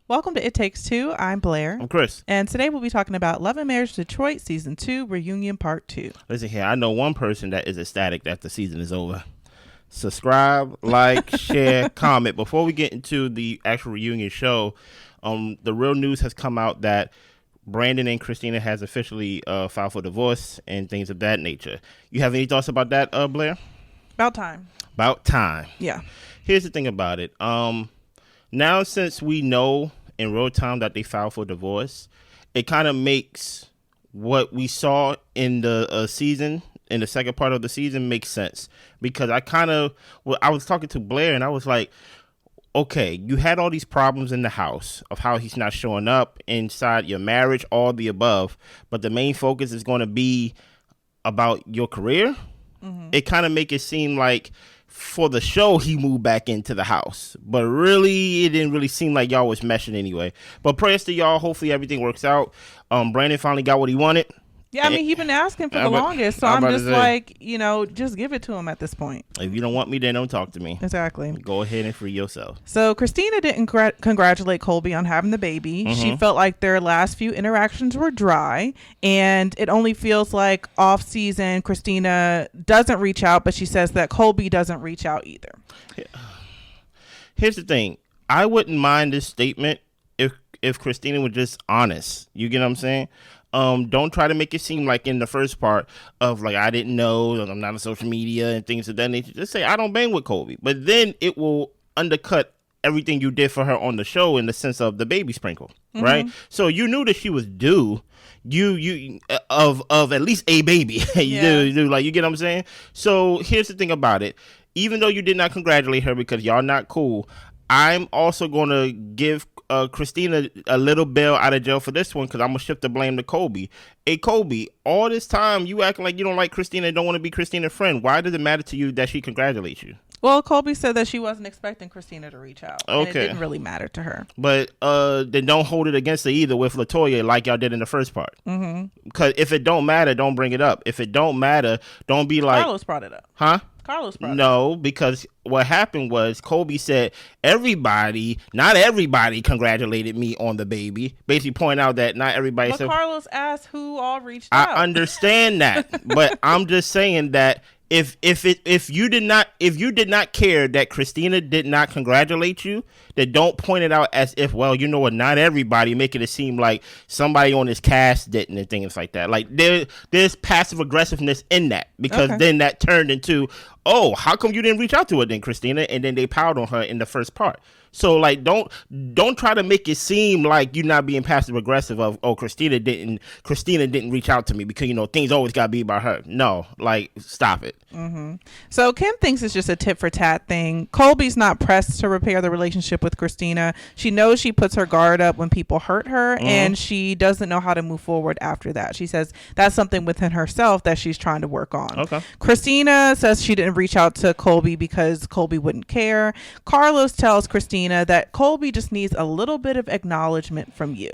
Welcome to It Takes Two. I'm Blair. I'm Chris. And today we'll be talking about Love and Marriage Detroit Season 2 Reunion Part 2. Listen here, I know one person that is ecstatic that the season is over. Subscribe, like, share, comment. Before we get into the actual reunion show, the real news has come out that Brandon and Kristina has officially filed for divorce and things of that nature. You have any thoughts about that, Blair? About time. About time. Yeah. Here's the thing about it. Now, since we know in real time that they filed for divorce, it kind of makes what we saw in the season, in the second part of the season, make sense. Because I was talking to Blair and I was like, okay, you had all these problems in the house of how he's not showing up inside your marriage, all the above, but the main focus is going to be about your career. Mm-hmm. It kind of make it seem like for the show, he moved back into the house. But really, it didn't really seem like y'all was meshing anyway. But prayers to y'all. Hopefully, everything works out. Brandon finally got what he wanted. Yeah, I mean, he's been asking for the longest. So I'm just like, just give it to him at this point. If you don't want me, then don't talk to me. Exactly. Go ahead and free yourself. So Kristina didn't congratulate Kolby on having the baby. Mm-hmm. She felt like their last few interactions were dry. And it only feels like off season, Kristina doesn't reach out. But she says that Kolby doesn't reach out either. Here's the thing. I wouldn't mind this statement if Kristina was just honest. You get what I'm saying? Don't try to make it seem like in the first part of like, I didn't know, I'm not on social media and things of that nature. Just say, I don't bang with Kolby. But then it will undercut everything you did for her on the show in the sense of the baby sprinkle, mm-hmm. right? So you knew that she was due of at least a baby. you do, like, you get what I'm saying? So here's the thing about it. Even though you did not congratulate her because y'all not cool, I'm also going to give Kristina a little bail out of jail for this one because I'm going to shift the blame to Kolby. Hey, Kolby, all this time you acting like you don't like Kristina and don't want to be Kristina's friend. Why does it matter to you that she congratulates you? Well, Kolby said that she wasn't expecting Kristina to reach out. Okay. And it didn't really matter to her. But then don't hold it against her either with LaToya like y'all did in the first part. Mm-hmm. Because if it don't matter, don't bring it up. If it don't matter, don't be like... Carlos brought it up. Huh? Carlos brought it up. No, because what happened was Kolby said not everybody congratulated me on the baby. Basically pointing out that not everybody. But Carlos asked who all reached out. I understand that, but I'm just saying that if you did not care that Kristina did not congratulate you, then don't point it out as if, well, you know what, not everybody, making it seem like somebody on this cast didn't and things like that. Like there's passive aggressiveness in that because then that turned into, oh, how come you didn't reach out to her then, Kristina? And then they piled on her in the first part. So like don't try to make it seem like you're not being passive aggressive of, oh, Kristina didn't reach out to me because things always gotta be about her. No, like stop it. Mm-hmm. So Kim thinks it's just a tit for tat thing. Kolby's not pressed to repair the relationship with Kristina. She knows she puts her guard up when people hurt her, mm-hmm. and she doesn't know how to move forward after that. She says that's something within herself that she's trying to work on. Okay. Kristina says she didn't reach out to Kolby because Kolby wouldn't care. Carlos tells Kristina that Kolby just needs a little bit of acknowledgement from you.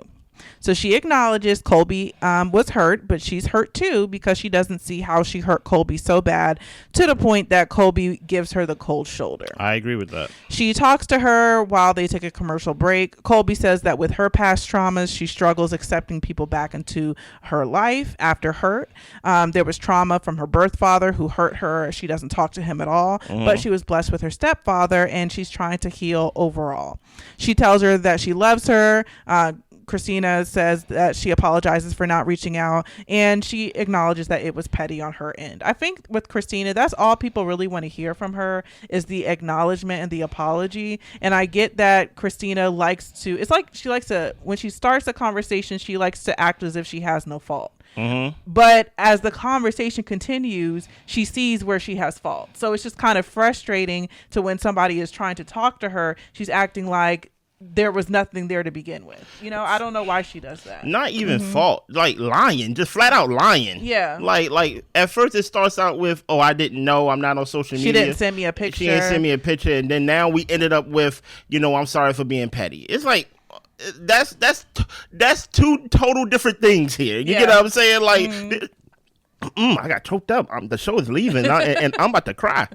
So she acknowledges Kolby was hurt, but she's hurt too because she doesn't see how she hurt Kolby so bad to the point that Kolby gives her the cold shoulder. I agree with that. She talks to her while they take a commercial break. Kolby says that with her past traumas, she struggles accepting people back into her life after hurt. There was trauma from her birth father who hurt her. She doesn't talk to him at all, but she was blessed with her stepfather and she's trying to heal overall. She tells her that she loves her. Kristina says that she apologizes for not reaching out and she acknowledges that it was petty on her end. I think with Kristina, that's all people really want to hear from her is the acknowledgement and the apology. And I get that Kristina it's like she likes to, when she starts a conversation, she likes to act as if she has no fault. Mm-hmm. But as the conversation continues, she sees where she has fault. So it's just kind of frustrating to when somebody is trying to talk to her, she's acting like there was nothing there to begin with. I don't know why she does that. Not even fault, like lying, just flat out lying. Yeah. Like at first it starts out with, oh, I didn't know, I'm not on social media. She didn't send me a picture. She didn't send me a picture. And then now we ended up with, I'm sorry for being petty. It's like, that's two total different things here. You get what I'm saying? Like, I got choked up. The show is leaving and I'm about to cry.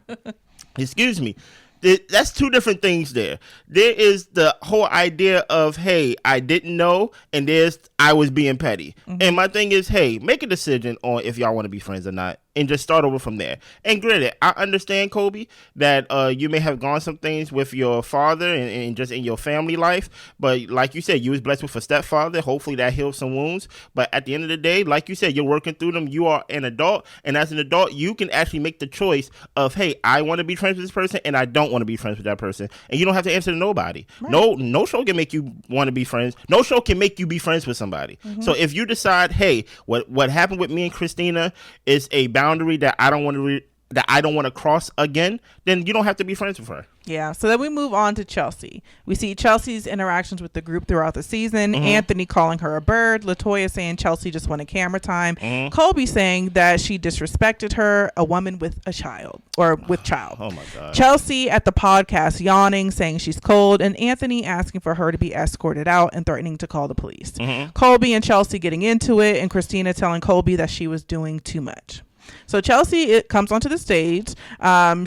Excuse me. That's two different things there. There is the whole idea of, hey, I didn't know, and there's I was being petty. And my thing is, hey, make a decision on if y'all want to be friends or not, and just start over from there. And granted, I understand, Kolby, that you may have gone some things with your father and just in your family life, but like you said, you was blessed with a stepfather. Hopefully that heals some wounds. But at the end of the day, like you said, you're working through them. You are an adult, and as an adult, you can actually make the choice of, hey, I want to be friends with this person, and I don't want to be friends with that person, and you don't have to answer to nobody. Right. No show can make you want to be friends. No show can make you be friends with somebody. So if you decide, hey, what happened with me and Kristina is a boundary that I don't want to cross again, then you don't have to be friends with her. Yeah. So then we move on to Chelsea. We see Chelsea's interactions with the group throughout the season. Anthony calling her a bird. LaToya saying Chelsea just wanted camera time. Kolby saying that she disrespected her, a woman with a child or with child. Oh my God. Chelsea at the podcast yawning, saying she's cold, and Anthony asking for her to be escorted out and threatening to call the police. Kolby and Chelsea getting into it, and Kristina telling Kolby that she was doing too much. So Chelsea comes onto the stage.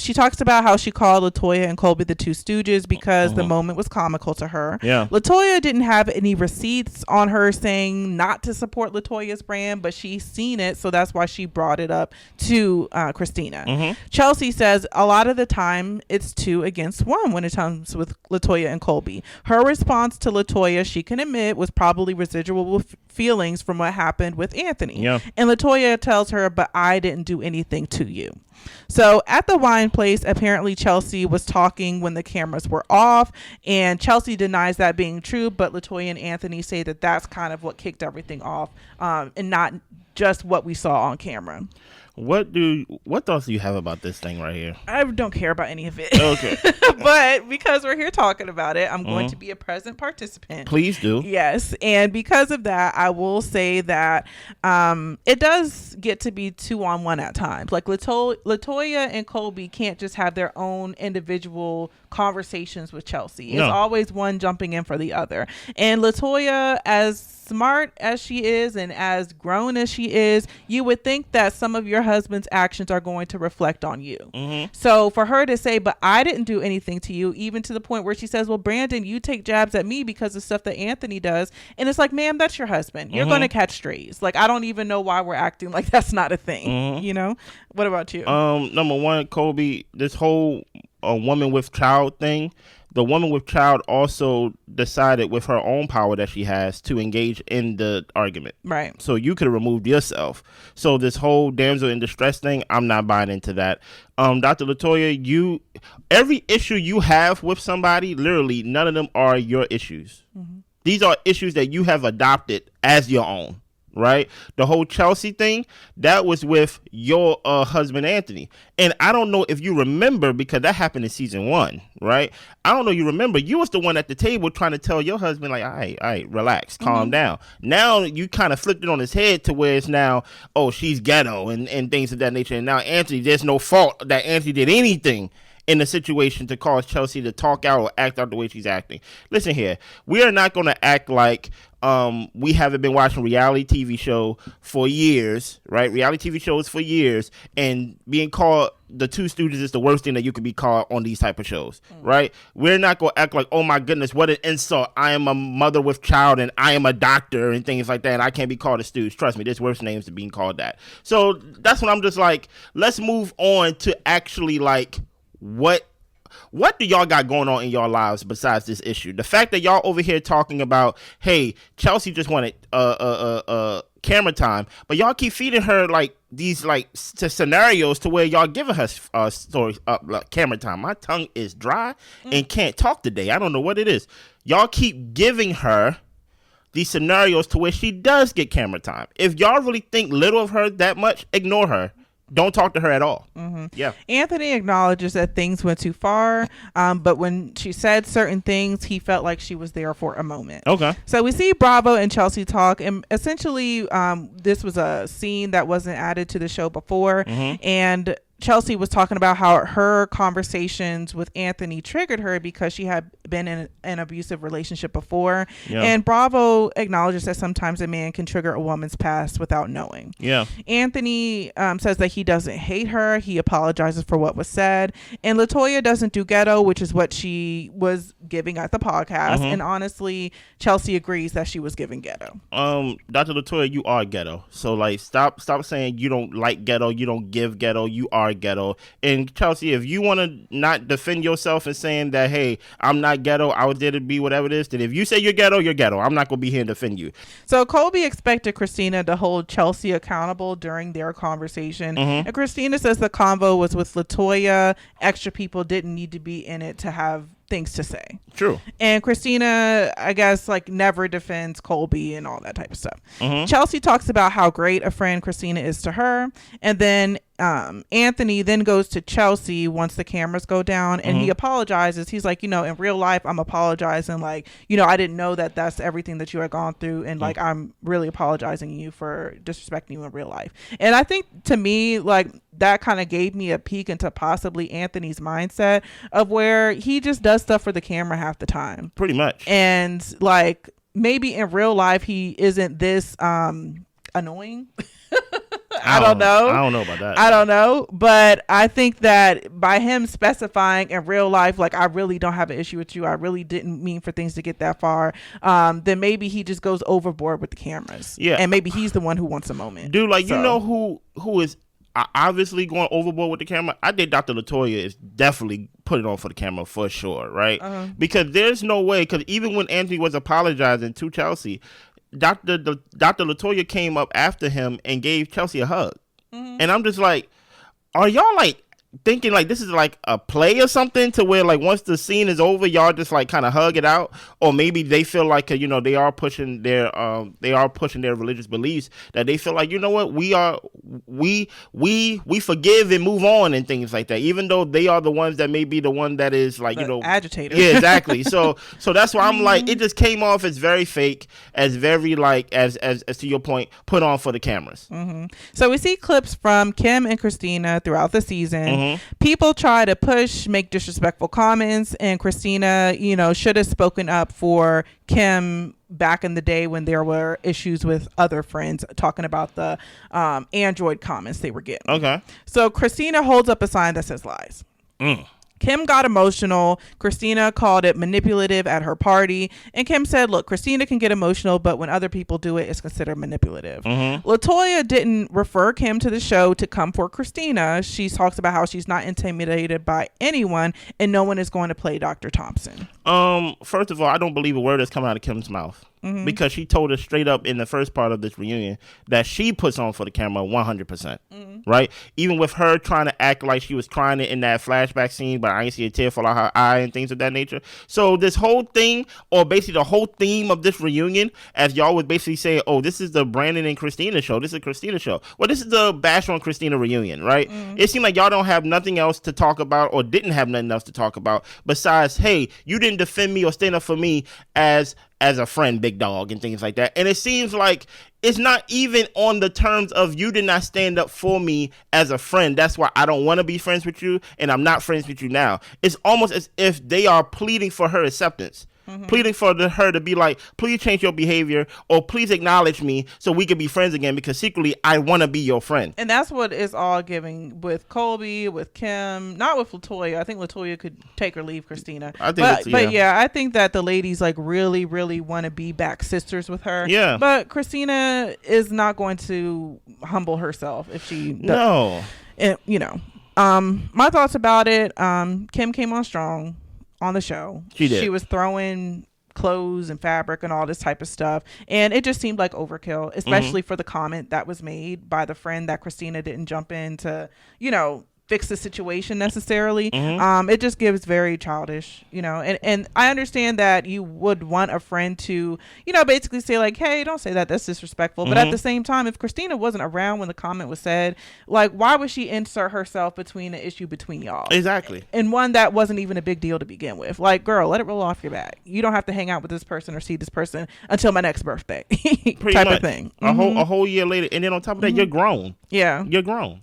She talks about how she called LaToya and Kolby the two stooges because the moment was comical to her. Yeah. LaToya didn't have any receipts on her saying not to support LaToya's brand, but she's seen it, so that's why she brought it up to Kristina. Chelsea says a lot of the time it's 2 against 1 when it comes with LaToya and Kolby. Her response to LaToya, she can admit, was probably residual feelings from what happened with Anthony. Yeah. And LaToya tells her, but I didn't do anything to you. So at the wine place, apparently Chelsea was talking when the cameras were off, and Chelsea denies that being true, but LaToya and Anthony say that that's kind of what kicked everything off, and not just what we saw on camera. What thoughts do you have about this thing right here? I don't care about any of it. Okay. But because we're here talking about it, I'm going to be a present participant. Please do. Yes. And because of that, I will say that it does get to be 2-on-1 at times. Like LaToya and Kolby can't just have their own individual conversations with Chelsea. It's always one jumping in for the other. And LaToya, as smart as she is and as grown as she is, you would think that some of your husband's actions are going to reflect on you. So for her to say, but I didn't do anything to you, even to the point where she says, well, Brandon, you take jabs at me because of stuff that Anthony does. And it's like, ma'am, that's your husband. You're going to catch strays. Like, I don't even know why we're acting like that's not a thing. You know? What about you? Number one, Kolby, this whole woman with child thing, the woman with child also decided with her own power that she has to engage in the argument. Right. So you could have removed yourself. So this whole damsel in distress thing, I'm not buying into that. Dr. LaToya, every issue you have with somebody, literally none of them are your issues. These are issues that you have adopted as your own. Right? The whole Chelsea thing, that was with your husband, Anthony. And I don't know if you remember, because that happened in season 1, right? I don't know you remember. You was the one at the table trying to tell your husband, like, all right, relax, calm down. Now you kind of flipped it on his head to where it's now, oh, she's ghetto and things of that nature. And now Anthony, there's no fault that Anthony did anything in the situation to cause Chelsea to talk out or act out the way she's acting. Listen here, we are not going to act like we haven't been watching reality TV show for years, right? Reality TV shows for years, and being called the Two Stooges is the worst thing that you could be called on these type of shows, right? We're not going to act like, oh my goodness, what an insult. I am a mother with child and I am a doctor and things like that, and I can't be called a stooge. Trust me, there's worse names than being called that. So that's when I'm just like, let's move on to actually like, what do y'all got going on in y'all lives besides this issue? The fact that y'all over here talking about, hey, Chelsea just wanted camera time, but y'all keep feeding her like these like scenarios to where y'all giving her stories like camera time. My tongue is dry and can't talk today. I don't know what it is. Y'all keep giving her these scenarios to where she does get camera time. If y'all really think little of her that much, ignore her. Don't talk to her at all. Yeah. Anthony acknowledges that things went too far, but when she said certain things, he felt like she was there for a moment. Okay. So we see Bravo and Chelsea talk, and essentially this was a scene that wasn't added to the show before, and Chelsea was talking about how her conversations with Anthony triggered her because she had been in an abusive relationship before. Yeah. And Bravo acknowledges that sometimes a man can trigger a woman's past without knowing. Yeah. Anthony says that he doesn't hate her. He apologizes for what was said. And LaToya doesn't do ghetto, which is what she was giving at the podcast. And honestly, Chelsea agrees that she was giving ghetto. Dr. LaToya, you are ghetto. So like stop saying you don't like ghetto, you don't give ghetto, you are ghetto. And Chelsea, if you want to not defend yourself and saying that, hey, I'm not ghetto, I was there to be whatever it is, then if you say you're ghetto, you're ghetto. I'm not going to be here to defend you. So Kolby expected Kristina to hold Chelsea accountable during their conversation. And Kristina says the convo was with LaToya. Extra people didn't need to be in it to have things to say. True. And Kristina, I guess, like never defends Kolby and all that type of stuff. Chelsea talks about how great a friend Kristina is to her. And then Anthony then goes to Chelsea once the cameras go down, and he apologizes. He's like, in real life, I'm apologizing. Like, I didn't know that that's everything that you had gone through. And like, I'm really apologizing to you for disrespecting you in real life. And I think to me, like, that kind of gave me a peek into possibly Anthony's mindset of where he just does stuff for the camera half the time. Pretty much. And like, maybe in real life, he isn't this annoying. I don't know. I don't know about that. I don't know. But I think that by him specifying in real life, like, I really don't have an issue with you, I really didn't mean for things to get that far, then maybe he just goes overboard with the cameras. Yeah. And maybe he's the one who wants a moment. Dude, like, who is obviously going overboard with the camera? I think Dr. LaToya is definitely put it on for the camera for sure, right? Because there's no way, because even when Anthony was apologizing to Chelsea, Dr. LaToya came up after him and gave Chelsea a hug. And I'm just like, are y'all like thinking like this is like a play or something, to where like once the scene is over, y'all just like kind of hug it out? Or maybe they feel like they are pushing their religious beliefs, that they feel like, you know what, we forgive and move on and things like that, even though they are the ones that may be the one that is like, agitator. Yeah, exactly. So that's why I'm like, it just came off as very fake, as very like as to your point, put on for the cameras. So we see clips from Kim and Kristina throughout the season. People try to make disrespectful comments, and Kristina, should have spoken up for Kim back in the day when there were issues with other friends talking about the Android comments they were getting. Okay. So Kristina holds up a sign that says lies. Kim got emotional. Kristina called it manipulative at her party. And Kim said, look, Kristina can get emotional, but when other people do it, it's considered manipulative. LaToya didn't refer Kim to the show to come for Kristina. She talks about how she's not intimidated by anyone and no one is going to play Dr. Thompson. First of all, I don't believe a word that's coming out of Kim's mouth. Because she told us straight up in the first part of this reunion that she puts on for the camera 100%. Right? Even with her trying to act like she was crying in that flashback scene, but I ain't see a tear fall out her eye and things of that nature. So this whole thing, or basically the whole theme of this reunion, as y'all would basically say, oh, this is the Brandon and Kristina show. This is a Kristina show. Well, this is the Bash on Kristina reunion, right? It seemed like y'all don't have nothing else to talk about, or didn't have nothing else to talk about besides, hey, you didn't defend me or stand up for me as a friend, big dog, and things like that. And it seems like it's not even on the terms of you did not stand up for me as a friend. That's why I don't want to be friends with you, and I'm not friends with you now. It's almost as if they are pleading for her acceptance. Pleading for her to be like, please change your behavior, or please acknowledge me so we can be friends again, because secretly I want to be your friend. And that's what it's all giving with Kolby, with Kim, not with LaToya. I think LaToya could take or leave Kristina. But yeah, I think that the ladies like really, really want to be back sisters with her. Yeah. But Kristina is not going to humble herself if she does. No. And, my thoughts about it, Kim came on strong on the show. She did. She was throwing clothes and fabric and all this type of stuff, and it just seemed like overkill, especially for the comment that was made by the friend that Kristina didn't jump in to fix the situation necessarily. It just gives very childish, and I understand that you would want a friend to basically say like, hey, don't say that, that's disrespectful. But at the same time, if Kristina wasn't around when the comment was said, like, why would she insert herself between the issue between y'all? Exactly. And one that wasn't even a big deal to begin with. Like, girl, let it roll off your back. You don't have to hang out with this person or see this person until my next birthday. Type of thing. A whole year later, and then on top of that, you're grown. Yeah, you're grown.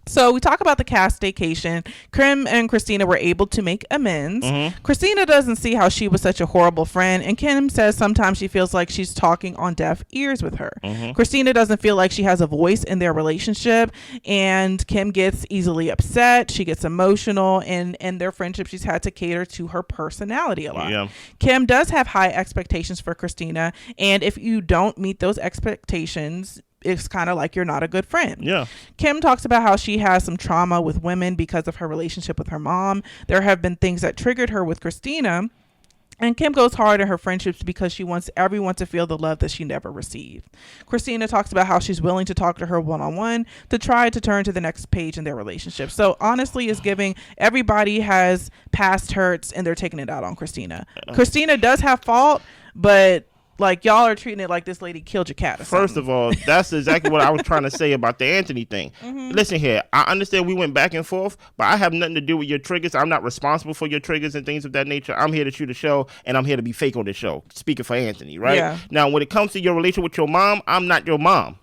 So we talk about the cast staycation. Kim and Kristina were able to make amends. Kristina doesn't see how she was such a horrible friend, and Kim says sometimes she feels like she's talking on deaf ears with her. Kristina doesn't feel like she has a voice in their relationship, and Kim gets easily upset. She gets emotional, and in their friendship, she's had to cater to her personality a lot. Yeah. Kim does have high expectations for Kristina, and if you don't meet those expectations, it's kind of like you're not a good friend. Yeah. Kim talks about how she has some trauma with women because of her relationship with her mom. There have been things that triggered her with Kristina. And Kim goes hard in her friendships because she wants everyone to feel the love that she never received. Kristina talks about how she's willing to talk to her one-on-one to try to turn to the next page in their relationship. So honestly, it's giving everybody has past hurts and they're taking it out on Kristina. Kristina does have fault, but like y'all are treating it like this lady killed your cat or something. First of all, that's exactly what I was trying to say about the Anthony thing. Listen here, I understand we went back and forth, but I have nothing to do with your triggers. I'm not responsible for your triggers and things of that nature. I'm here to shoot a show, and I'm here to be fake on the show. Speaking for Anthony, right? Yeah. Now, when it comes to your relation with your mom, I'm not your mom.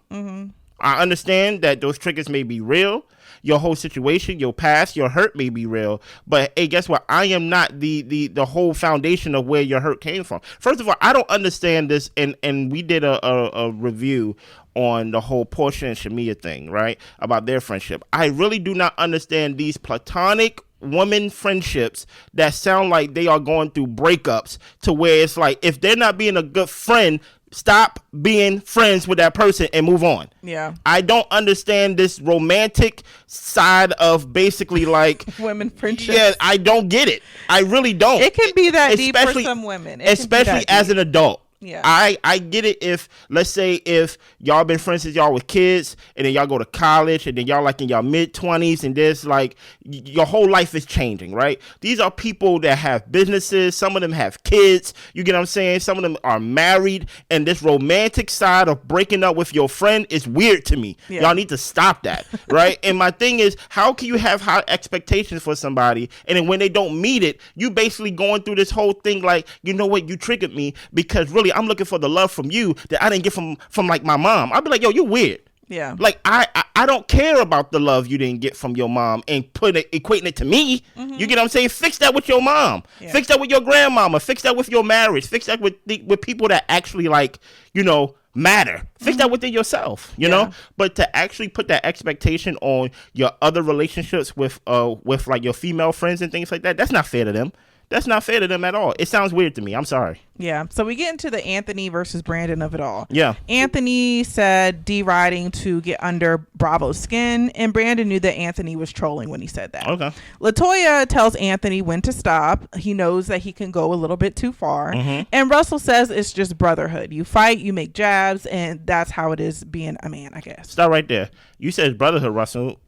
I understand that those triggers may be real. Your whole situation, your past, your hurt may be real, but hey, guess what? I am not the whole foundation of where your hurt came from. First of all, I don't understand this, and we did a review on the whole Portia and Shamia thing, right? About their friendship. I really do not understand these platonic women friendships that sound like they are going through breakups to where it's like, if they're not being a good friend, stop being friends with that person and move on. Yeah. I don't understand this romantic side of basically like women friendships. Yeah, I don't get it. I really don't. It can be that deep for some women. Especially as an adult. Yeah. I get it if, let's say, if y'all been friends since y'all was kids and then y'all go to college and then y'all like in y'all mid-20s and there's like your whole life is changing, right? These are people that have businesses. Some of them have kids. You get what I'm saying? Some of them are married, and this romantic side of breaking up with your friend is weird to me. Yeah. Y'all need to stop that, right? And my thing is, how can you have high expectations for somebody and then when they don't meet it, you basically going through this whole thing like, you know what, you triggered me because really I'm looking for the love from you that I didn't get from like my mom. I'd be like, yo, you're weird. Yeah. Like I don't care about the love you didn't get from your mom and equating it to me. You get what I'm saying? Fix that with your mom. Yeah. Fix that with your grandmama. Fix that with your marriage. Fix that with people that actually like, you know, matter. Fix that within yourself, you know? But to actually put that expectation on your other relationships with like your female friends and things like that, that's not fair to them. That's not fair to them at all. It sounds weird to me. I'm sorry. Yeah. So we get into the Anthony versus Brandon of it all. Yeah. Anthony said deriding to get under Bravo's skin, and Brandon knew that Anthony was trolling when he said that. Okay. LaToya tells Anthony when to stop. He knows that he can go a little bit too far. And Russell says it's just brotherhood. You fight, you make jabs, and that's how it is being a man, I guess. Stop right there. You said brotherhood, Russell.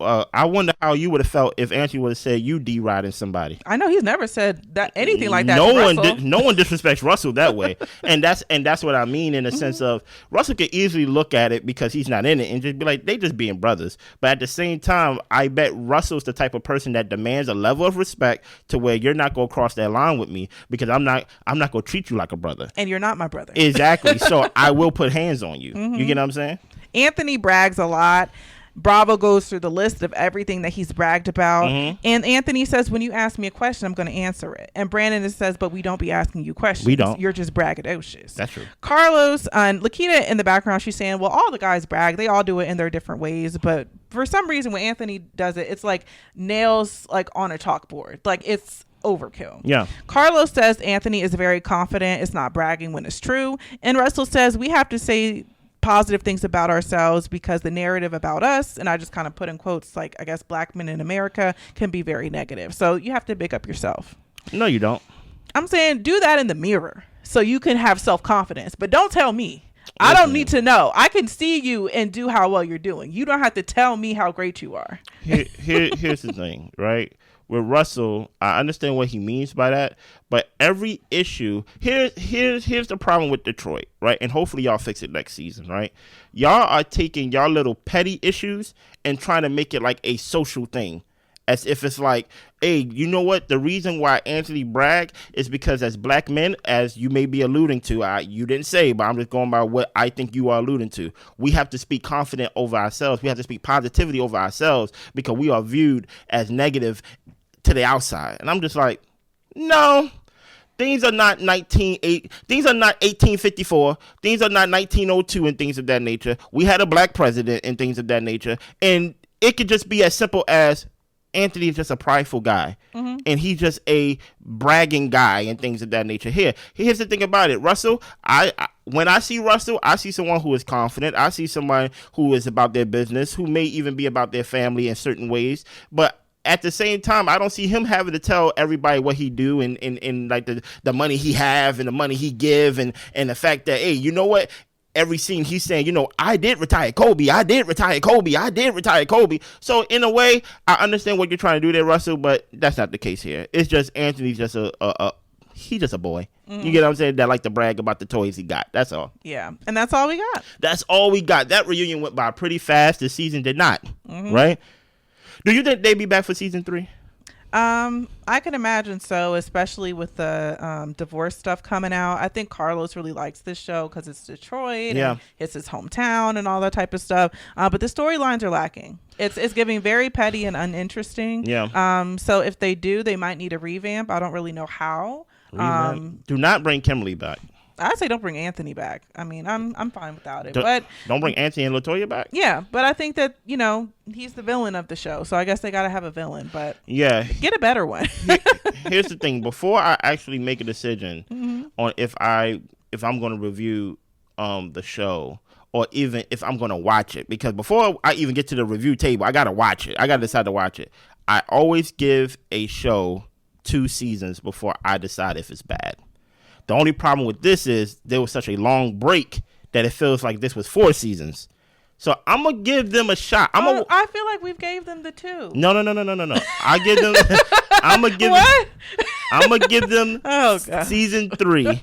I wonder how you would have felt if Anthony would have said you deriding somebody. I know he's never said that anything like that. No one disrespects Russell that way, and that's what I mean in the sense of Russell could easily look at it because he's not in it and just be like, they just being brothers. But at the same time, I bet Russell's the type of person that demands a level of respect to where you're not gonna cross that line with me because I'm not gonna treat you like a brother, and you're not my brother. Exactly. So I will put hands on you. You get what I'm saying? Anthony brags a lot. Bravo goes through the list of everything that he's bragged about. And Anthony says, when you ask me a question, I'm going to answer it. And Brandon says, but we don't be asking you questions. We don't. You're just braggadocious. That's true. Carlos and Lakita in the background, she's saying, well, all the guys brag. They all do it in their different ways. But for some reason, when Anthony does it, it's like nails like on a chalkboard. Like it's overkill. Yeah. Carlos says Anthony is very confident. It's not bragging when it's true. And Russell says we have to say positive things about ourselves because the narrative about us, and I just kind of put in quotes like, I guess black men in America can be very negative. So you have to pick up yourself. No, you don't. I'm saying do that in the mirror so you can have self-confidence, but don't tell me. I don't need to know. I can see you and do how well you're doing. You don't have to tell me how great you are. Here's the thing, right? With Russell, I understand what he means by that, but every issue here's the problem with Detroit, right? And hopefully y'all fix it next season, right? Y'all are taking y'all little petty issues and trying to make it like a social thing. as if it's like, hey, you know what? The reason why Anthony brag is because as black men, as you may be alluding to, you didn't say, but I'm just going by what I think you are alluding to. We have to speak confident over ourselves. We have to speak positivity over ourselves because we are viewed as negative to the outside. And I'm just like, no. Things are not 1854. Things are not 1902 and things of that nature. We had a black president and things of that nature. And it could just be as simple as Anthony is just a prideful guy. Mm-hmm. And he's just a bragging guy and things of that nature. Here's the thing about it. Russell, when I see Russell, I see someone who is confident. I see someone who is about their business, who may even be about their family in certain ways. But at the same time, I don't see him having to tell everybody what he do and like the money he have and the money he give and the fact that, hey, you know what? Every scene he's saying, you know, I did retire Kolby. I did retire Kolby. I did retire Kolby. So in a way, I understand what you're trying to do there, Russell, but that's not the case here. It's just Anthony's just he's just a boy. Mm-hmm. You get what I'm saying? That like to brag about the toys he got. That's all. Yeah. And that's all we got. That's all we got. That reunion went by pretty fast. The season did not. Mm-hmm. Right? Do you think they'd be back for season 3? I can imagine so, especially with the divorce stuff coming out. I think Carlos really likes this show because it's Detroit, and it's his hometown, and all that type of stuff. But the storylines are lacking. It's giving very petty and uninteresting. Yeah. So if they do, they might need a revamp. I don't really know how. Do not bring Kimberly back. I say don't bring Anthony back. I mean, I'm fine without it. But don't bring Anthony and LaToya back? Yeah, but I think that, you know, he's the villain of the show. So I guess they got to have a villain. But yeah, get a better one. Here's the thing. Before I actually make a decision on if I'm going to review the show or even if I'm going to watch it, because before I even get to the review table, I got to watch it. I got to decide to watch it. I always give a show 2 seasons before I decide if it's bad. The only problem with this is there was such a long break that it feels like this was 4 seasons. So I'm going to give them a shot. I feel like we've gave them the 2. No. I give them I'm going to give them season 3.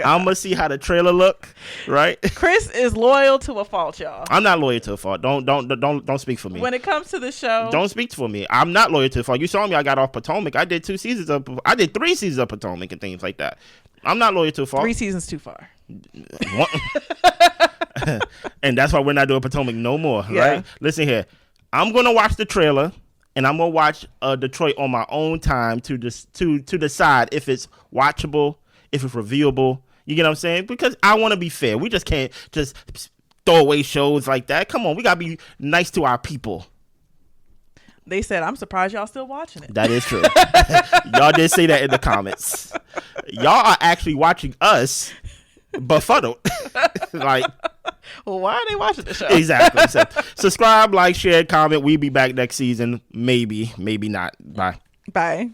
I'm going to see how the trailer look, right? Chris is loyal to a fault, y'all. I'm not loyal to a fault. Don't speak for me. When it comes to the show, don't speak for me. I'm not loyal to a fault. You saw me, I got off Potomac. I did 3 seasons of Potomac and things like that. I'm not loyal to a fault. 3 seasons too far. And that's why we're not doing Potomac no more, right? Listen here. I'm going to watch the trailer and I'm going to watch Detroit on my own time to decide if it's watchable, if it's reviewable. You get what I'm saying? Because I want to be fair. We just can't just throw away shows like that. Come on. We got to be nice to our people. They said, I'm surprised y'all still watching it. That is true. Y'all did say that in the comments. Y'all are actually watching us befuddled. Like, well, why are they watching the show? Exactly. So subscribe, like, share, comment. We'll be back next season. Maybe not. Bye. Bye.